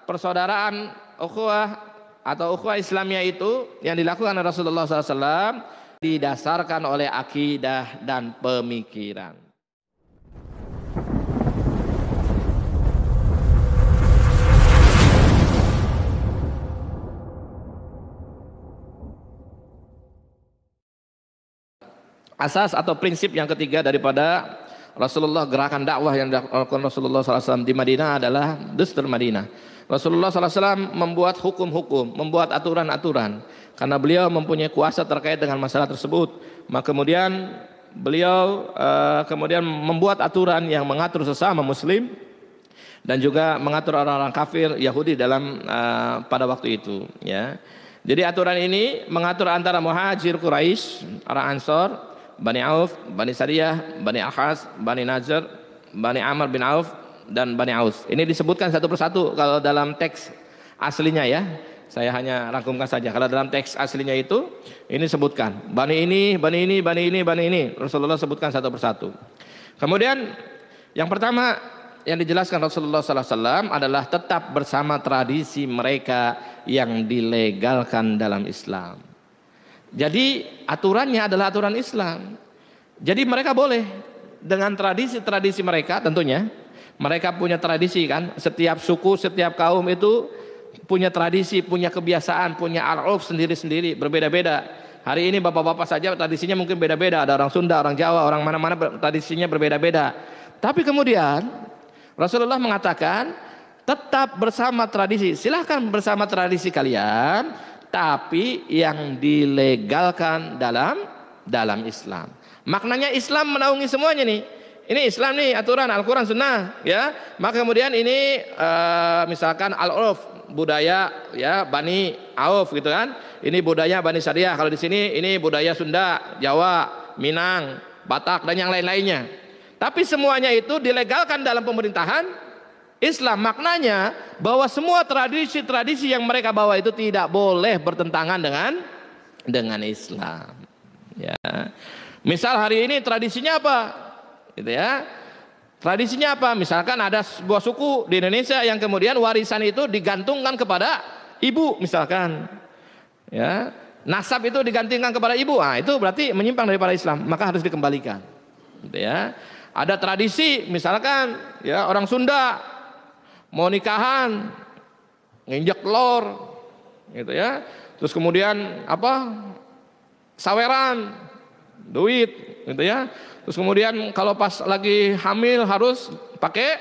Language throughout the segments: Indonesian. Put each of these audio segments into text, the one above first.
persaudaraan ukhuwah atau ukhuwah Islamiyah itu yang dilakukan oleh Rasulullah SAW didasarkan oleh akidah dan pemikiran. Asas atau prinsip yang ketiga daripada Rasulullah, gerakan dakwah yang dilakukan Rasulullah SAW di Madinah adalah Dustur Madinah. Rasulullah SAW membuat hukum-hukum, membuat aturan-aturan, karena beliau mempunyai kuasa terkait dengan masalah tersebut. Maka kemudian beliau kemudian membuat aturan yang mengatur sesama Muslim dan juga mengatur orang-orang kafir Yahudi dalam pada waktu itu. Ya. Jadi aturan ini mengatur antara Muhajir Quraisy, orang Ansor, Bani Auf, Bani Sariyah, Bani Akhaz, Bani Najr, Bani Amr bin Auf, dan Bani Aus. Ini disebutkan satu persatu kalau dalam teks aslinya ya. Saya hanya rangkumkan saja. Kalau dalam teks aslinya itu, ini disebutkan Bani ini, Bani ini, Bani ini, Bani ini. Rasulullah sebutkan satu persatu. Kemudian yang pertama yang dijelaskan Rasulullah SAW adalah tetap bersama tradisi mereka yang dilegalkan dalam Islam. Jadi aturannya adalah aturan Islam. Jadi mereka boleh dengan tradisi-tradisi mereka tentunya. Mereka punya tradisi kan. Setiap suku, setiap kaum itu punya tradisi, punya kebiasaan, punya al-urf sendiri-sendiri, berbeda-beda. Hari ini bapak-bapak saja tradisinya mungkin beda-beda. Ada orang Sunda, orang Jawa, orang mana-mana tradisinya berbeda-beda. Tapi kemudian Rasulullah mengatakan tetap bersama tradisi. Silahkan bersama tradisi kalian, tapi yang dilegalkan dalam Islam. Maknanya Islam menaungi semuanya nih. Ini Islam nih, aturan Al-Quran Sunnah ya. Maka kemudian ini misalkan al-urf, budaya ya Bani Auf gitu kan. Ini budaya Bani Sariyah. Kalau di sini ini budaya Sunda, Jawa, Minang, Batak dan yang lain-lainnya. Tapi semuanya itu dilegalkan dalam pemerintahan Islam. Maknanya bahwa semua tradisi-tradisi yang mereka bawa itu tidak boleh bertentangan dengan Islam. Ya. Misal hari ini tradisinya apa? Gitu ya. Tradisinya apa? Misalkan ada sebuah suku di Indonesia yang kemudian warisan itu digantungkan kepada ibu misalkan. Ya. Nasab itu digantungkan kepada ibu. Nah, itu berarti menyimpang daripada Islam, maka harus dikembalikan. Gitu ya. Ada tradisi misalkan ya orang Sunda mau nikahan nginjek telur gitu ya, terus kemudian apa saweran duit gitu ya, terus kemudian kalau pas lagi hamil harus pakai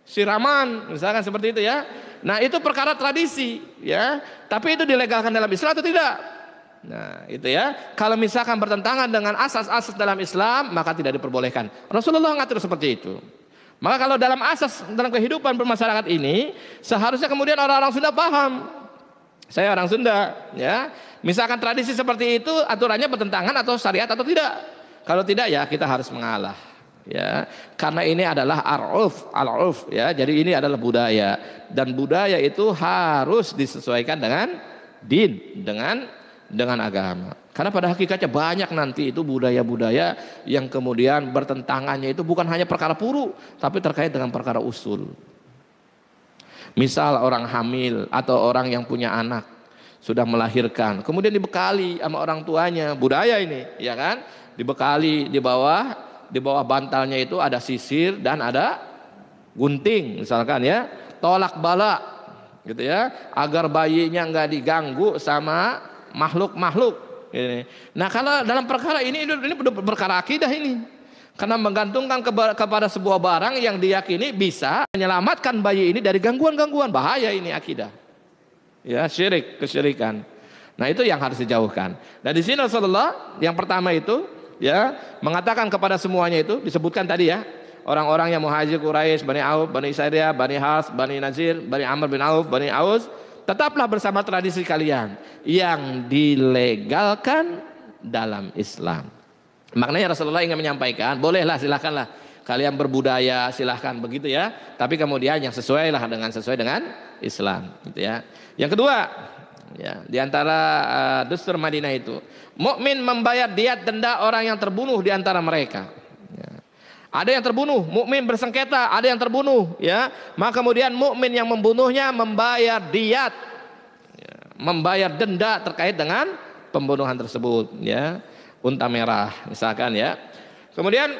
siraman misalkan seperti itu ya. Nah itu perkara tradisi ya, tapi itu dilegalkan dalam Islam atau tidak? Nah itu ya, kalau misalkan bertentangan dengan asas-asas dalam Islam maka tidak diperbolehkan. Rasulullah ngatur seperti itu. Maka kalau dalam asas dalam kehidupan bermasyarakat ini seharusnya kemudian orang-orang Sunda paham. Saya orang Sunda, ya. Misalkan tradisi seperti itu aturannya bertentangan atau syariat atau tidak. Kalau tidak ya kita harus mengalah, ya. Karena ini adalah al-urf, ya. Jadi ini adalah budaya dan budaya itu harus disesuaikan dengan din, dengan agama. Karena pada hakikatnya banyak nanti itu budaya-budaya yang kemudian bertentangannya itu bukan hanya perkara puru, tapi terkait dengan perkara usul. Misal orang hamil atau orang yang punya anak sudah melahirkan, kemudian dibekali sama orang tuanya, budaya ini, ya kan? Dibekali di bawah bantalnya itu ada sisir dan ada gunting, misalkan ya, tolak bala, gitu ya, agar bayinya nggak diganggu sama makhluk-makhluk. Nah kalau dalam perkara ini perkara akidah ini, karena menggantungkan kepada sebuah barang yang diyakini bisa menyelamatkan bayi ini dari gangguan-gangguan, bahaya ini akidah, ya, syirik, kesyirikan. Nah itu yang harus dijauhkan. Nah di sini Rasulullah yang pertama itu ya mengatakan kepada semuanya itu disebutkan tadi ya, orang-orang yang Muhajir Quraisy, Bani Auf, Bani Sariyah, Bani Has, Bani Nazir, Bani Amr bin Auf, Bani Aus, tetaplah bersama tradisi kalian yang dilegalkan dalam Islam. Maknanya Rasulullah ingin menyampaikan, bolehlah, silahkanlah kalian berbudaya, silahkan begitu ya. Tapi kemudian yang sesuai dengan Islam, gitu ya. Yang kedua, ya, di antara Dustur Madinah itu, mukmin membayar diat denda orang yang terbunuh di antara mereka. Ya. ada yang terbunuh, mukmin bersengketa, ada yang terbunuh, ya. Maka kemudian mukmin yang membunuhnya membayar diyat, ya, membayar denda terkait dengan pembunuhan tersebut, ya. Unta merah misalkan, ya. Kemudian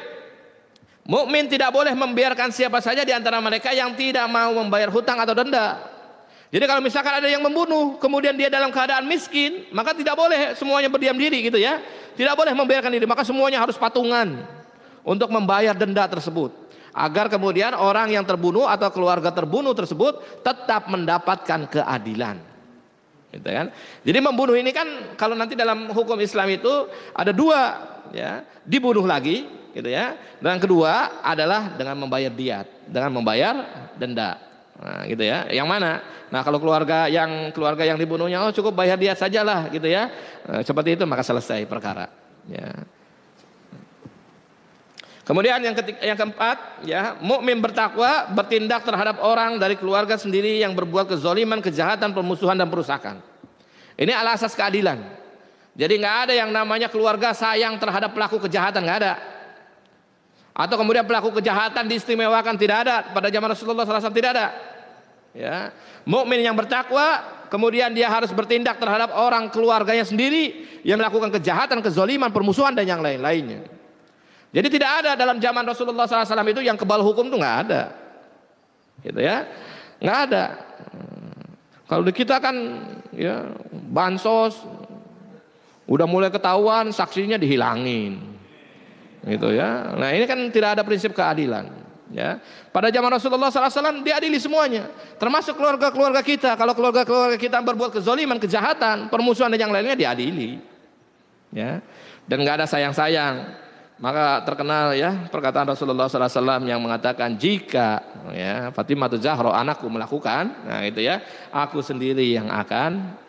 mukmin tidak boleh membiarkan siapa saja di antara mereka yang tidak mau membayar hutang atau denda. Jadi kalau misalkan ada yang membunuh, kemudian dia dalam keadaan miskin, maka tidak boleh semuanya berdiam diri gitu ya. Tidak boleh membiarkan diri, maka semuanya harus patungan untuk membayar denda tersebut. Agar kemudian orang yang terbunuh atau keluarga terbunuh tersebut tetap mendapatkan keadilan. Gitu kan? Jadi membunuh ini kan kalau nanti dalam hukum Islam itu ada dua, ya, dibunuh lagi, gitu ya. Dan kedua adalah dengan membayar diyat, dengan membayar denda. Nah, gitu ya. Yang mana? Nah, kalau keluarga yang dibunuhnya, oh cukup bayar diyat sajalah, gitu ya. Seperti itu maka selesai perkara. Ya. Kemudian yang keempat, ya, mukmin bertakwa bertindak terhadap orang dari keluarga sendiri yang berbuat kezaliman, kejahatan, permusuhan dan perusakan. Ini ala asas keadilan. Jadi nggak ada yang namanya keluarga sayang terhadap pelaku kejahatan, nggak ada. Atau kemudian pelaku kejahatan diistimewakan, tidak ada. Pada zaman Rasulullah SAW tidak ada. Ya, mukmin yang bertakwa kemudian dia harus bertindak terhadap orang keluarganya sendiri yang melakukan kejahatan, kezaliman, permusuhan dan yang lain-lainnya. Jadi tidak ada dalam zaman Rasulullah SAW itu yang kebal hukum itu nggak ada, gitu ya, nggak ada. Kalau di kita kan, ya, bansos udah mulai ketahuan saksinya dihilangin, gitu ya. Nah ini kan tidak ada prinsip keadilan. Ya, pada zaman Rasulullah SAW diadili semuanya, termasuk keluarga-keluarga kita. Kalau keluarga-keluarga kita berbuat kezaliman, kejahatan, permusuhan dan yang lainnya diadili, ya, dan nggak ada sayang-sayang. Maka terkenal, ya, perkataan Rasulullah SAW yang mengatakan jika, ya, Fatimah Zahra anakku melakukan, nah itu ya, aku sendiri yang akan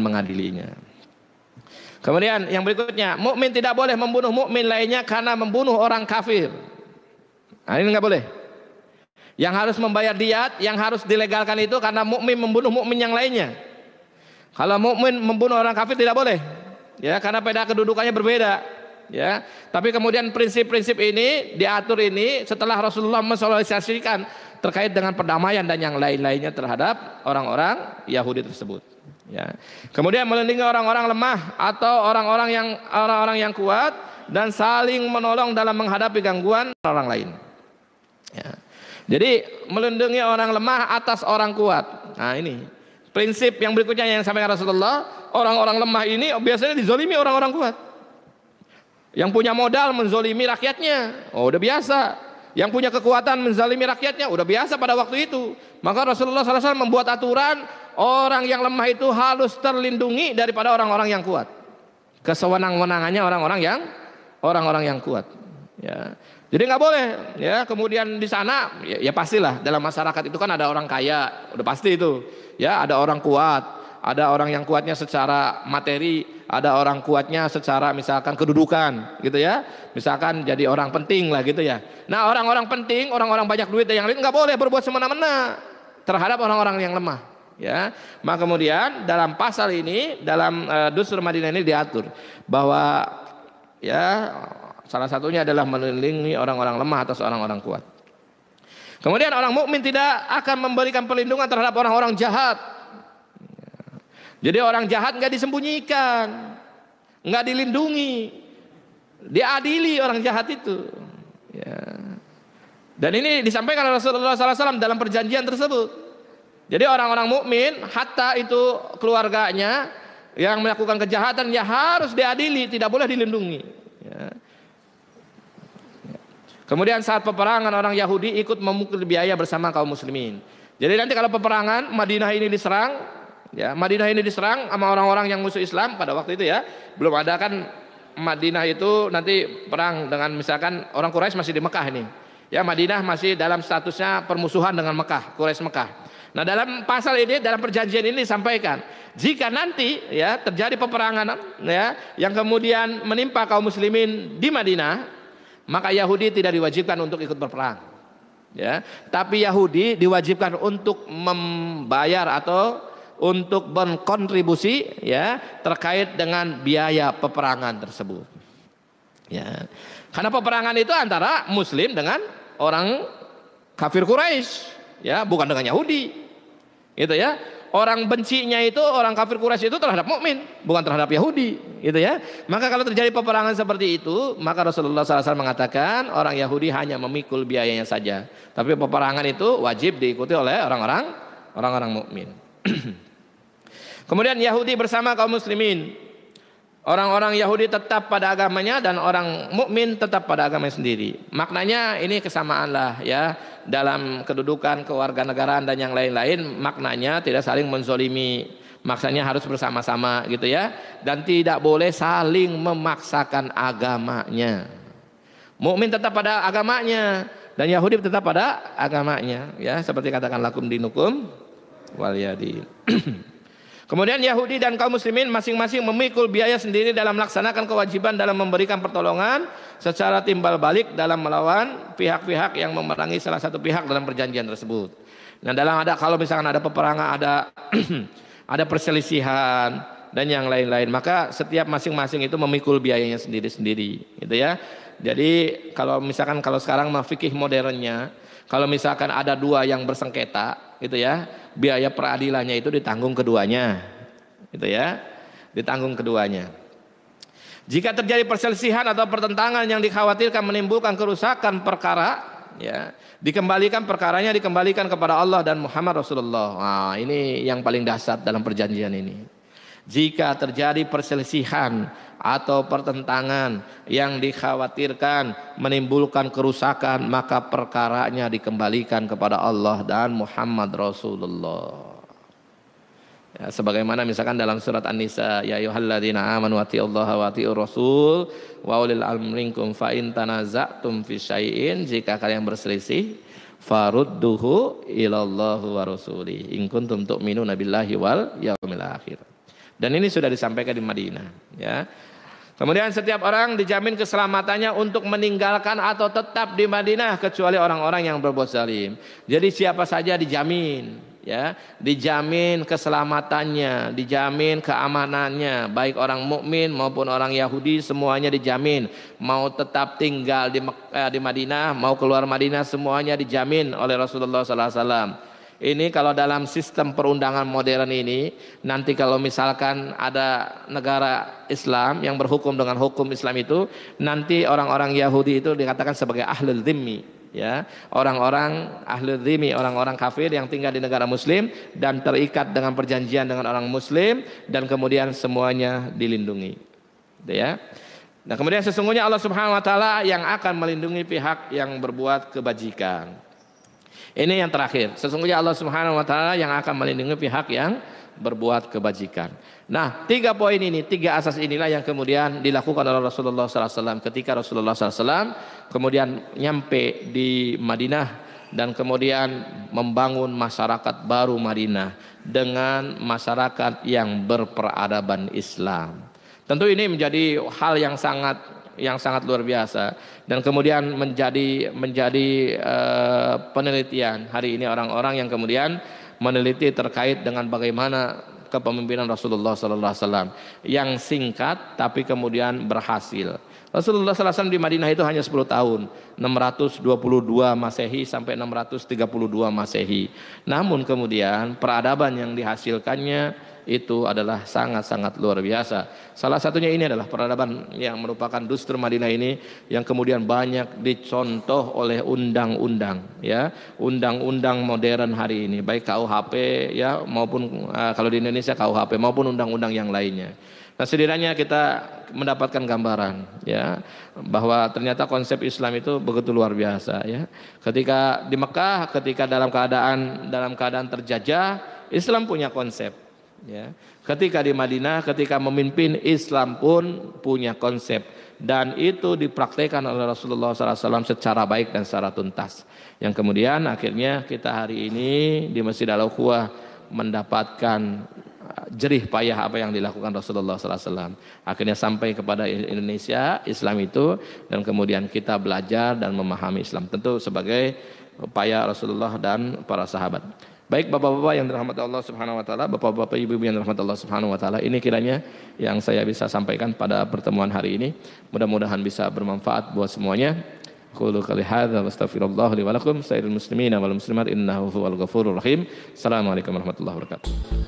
mengadilinya. Kemudian yang berikutnya, mukmin tidak boleh membunuh mukmin lainnya karena membunuh orang kafir. Nah, ini nggak boleh. Yang harus membayar diyat, yang harus dilegalkan itu karena mukmin membunuh mukmin yang lainnya. Kalau mukmin membunuh orang kafir tidak boleh, ya, karena beda kedudukannya berbeda, ya. Tapi kemudian prinsip-prinsip ini diatur ini setelah Rasulullah mensosialisasikan terkait dengan perdamaian dan yang lain-lainnya terhadap orang-orang Yahudi tersebut, ya. Kemudian melindungi orang-orang lemah atau orang-orang yang kuat dan saling menolong dalam menghadapi gangguan orang lain. Ya. Jadi melindungi orang lemah atas orang kuat. Nah ini prinsip yang berikutnya yang disampaikan Rasulullah. Orang-orang lemah ini biasanya dizolimi orang-orang kuat. Yang punya modal menzolimi rakyatnya, oh udah biasa. Yang punya kekuatan menzalimi rakyatnya, udah biasa pada waktu itu. Maka Rasulullah SAW membuat aturan orang yang lemah itu harus terlindungi daripada orang-orang yang kuat. Kesewenang-wenangannya orang-orang yang kuat. Ya. Jadi nggak boleh, ya. Kemudian di sana, ya pastilah dalam masyarakat itu kan ada orang kaya, udah pasti itu. Ya, ada orang kuat, ada orang yang kuatnya secara materi, ada orang kuatnya secara misalkan kedudukan, gitu ya. Misalkan jadi orang penting lah, gitu ya. Nah, orang-orang penting, orang-orang banyak duit dan yang lain nggak boleh berbuat semena-mena terhadap orang-orang yang lemah. Ya, maka kemudian dalam pasal ini, dalam Dustur Madinah ini diatur bahwa, ya, salah satunya adalah melindungi orang-orang lemah atas orang-orang kuat. Kemudian orang mukmin tidak akan memberikan perlindungan terhadap orang-orang jahat. Jadi orang jahat nggak disembunyikan, nggak dilindungi, diadili orang jahat itu. Ya. Dan ini disampaikan oleh Rasulullah SAW dalam perjanjian tersebut. Jadi orang-orang mukmin, hatta itu keluarganya yang melakukan kejahatan, ya harus diadili, tidak boleh dilindungi. Ya. Kemudian saat peperangan orang Yahudi ikut memukul biaya bersama kaum muslimin. Jadi nanti kalau peperangan Madinah ini diserang, ya, Madinah ini diserang sama orang-orang yang musuh Islam pada waktu itu, ya. Belum ada kan Madinah itu nanti perang dengan misalkan orang Quraisy masih di Mekah ini. Ya, Madinah masih dalam statusnya permusuhan dengan Mekah, Quraisy Mekah. Nah, dalam pasal ini, dalam perjanjian ini disampaikan, jika nanti, ya, terjadi peperangan, ya, yang kemudian menimpa kaum muslimin di Madinah, maka Yahudi tidak diwajibkan untuk ikut berperang, ya. Tapi Yahudi diwajibkan untuk membayar atau untuk berkontribusi, ya, terkait dengan biaya peperangan tersebut. Ya. Karena peperangan itu antara Muslim dengan orang kafir Quraisy, ya, bukan dengan Yahudi, gitu ya. Orang bencinya itu orang kafir Quraisy itu terhadap mukmin, bukan terhadap Yahudi, gitu ya. Maka kalau terjadi peperangan seperti itu, maka Rasulullah SAW mengatakan orang Yahudi hanya memikul biayanya saja, tapi peperangan itu wajib diikuti oleh orang-orang mukmin. Kemudian Yahudi bersama kaum muslimin. Orang-orang Yahudi tetap pada agamanya dan orang mukmin tetap pada agamanya sendiri. Maknanya ini kesamaan lah ya, dalam kedudukan kewarganegaraan dan yang lain-lain, maknanya tidak saling menzolimi. Maksudnya harus bersama-sama gitu ya, dan tidak boleh saling memaksakan agamanya. Mukmin tetap pada agamanya dan Yahudi tetap pada agamanya, ya, seperti katakan lakum dinukum waliyadin. Kemudian Yahudi dan kaum muslimin masing-masing memikul biaya sendiri dalam melaksanakan kewajiban dalam memberikan pertolongan secara timbal balik dalam melawan pihak-pihak yang memerangi salah satu pihak dalam perjanjian tersebut. Nah, kalau misalkan ada peperangan, ada perselisihan dan yang lain-lain, maka setiap masing-masing itu memikul biayanya sendiri-sendiri, gitu ya. Jadi kalau sekarang fikih modernnya, kalau misalkan ada dua yang bersengketa, gitu ya, biaya peradilannya itu ditanggung keduanya, gitu ya, ditanggung keduanya. Jika terjadi perselisihan atau pertentangan yang dikhawatirkan menimbulkan kerusakan perkara, ya, perkaranya dikembalikan kepada Allah dan Muhammad Rasulullah. Nah, ini yang paling dasar dalam perjanjian ini. Jika terjadi perselisihan atau pertentangan yang dikhawatirkan menimbulkan kerusakan, maka perkaranya dikembalikan kepada Allah dan Muhammad Rasulullah. Ya, sebagaimana misalkan dalam surat An-Nisa, ya ayyuhalladzina amanu atiullaha wa atiur rasul wa ulil amri minkum fa in tanaza'tum fi syai'in, jika kalian berselisih farudduhu ilallahu wa rasuli in kuntum tu'minuna billahi wal yaumil akhir. Dan ini sudah disampaikan di Madinah, ya. Kemudian setiap orang dijamin keselamatannya untuk meninggalkan atau tetap di Madinah kecuali orang-orang yang berbuat zalim. Jadi siapa saja dijamin, ya, dijamin keselamatannya, dijamin keamanannya, baik orang mukmin maupun orang Yahudi semuanya dijamin. Mau tetap tinggal di Madinah, mau keluar Madinah, semuanya dijamin oleh Rasulullah SAW. Ini kalau dalam sistem perundangan modern ini, nanti kalau misalkan ada negara Islam yang berhukum dengan hukum Islam itu, nanti orang-orang Yahudi itu dikatakan sebagai ahlul dhimmi, ya, orang-orang ahlul dhimmi, orang-orang kafir yang tinggal di negara Muslim dan terikat dengan perjanjian dengan orang Muslim, dan kemudian semuanya dilindungi, ya. Nah, kemudian sesungguhnya Allah Subhanahu Wa Taala yang akan melindungi pihak yang berbuat kebajikan. Ini yang terakhir, sesungguhnya Allah Subhanahu Wa Taala yang akan melindungi pihak yang berbuat kebajikan. Nah, 3 poin ini, 3 asas inilah yang kemudian dilakukan oleh Rasulullah SAW ketika Rasulullah SAW kemudian nyampe di Madinah dan kemudian membangun masyarakat baru Madinah dengan masyarakat yang berperadaban Islam. Tentu ini menjadi hal yang sangat luar biasa, dan kemudian menjadi penelitian hari ini orang-orang yang kemudian meneliti terkait dengan bagaimana kepemimpinan Rasulullah SAW yang singkat tapi kemudian berhasil. Rasulullah SAW di Madinah itu hanya 10 tahun, 622 Masehi sampai 632 Masehi. Namun kemudian peradaban yang dihasilkannya itu adalah sangat-sangat luar biasa. Salah satunya ini adalah peradaban yang merupakan Dustur Madinah ini yang kemudian banyak dicontoh oleh undang-undang, ya, undang-undang modern hari ini, baik KUHP, ya, maupun kalau di Indonesia KUHP maupun undang-undang yang lainnya. Nah, setidaknya kita mendapatkan gambaran, ya, bahwa ternyata konsep Islam itu begitu luar biasa, ya. Ketika di Mekah, ketika dalam keadaan terjajah, Islam punya konsep. Ya, ketika di Madinah, ketika memimpin, Islam pun punya konsep, dan itu dipraktekkan oleh Rasulullah SAW secara baik dan secara tuntas. Yang kemudian akhirnya kita hari ini di Masjid Al-Ukhuwah mendapatkan jerih payah apa yang dilakukan Rasulullah SAW. Akhirnya sampai kepada Indonesia Islam itu, dan kemudian kita belajar dan memahami Islam. Tentu sebagai upaya Rasulullah dan para sahabat. Baik bapak-bapak yang dirahmati Allah Subhanahu wa taala, bapak-bapak ibu-ibu yang dirahmati Allah Subhanahu wa taala, ini kiranya yang saya bisa sampaikan pada pertemuan hari ini. Mudah-mudahan bisa bermanfaat buat semuanya. Qulu qouli hadza wa astaghfirullah li wa lakum sairil muslimina wal muslimat innahu huwal ghafurur rahim. Assalamualaikum warahmatullahi wabarakatuh.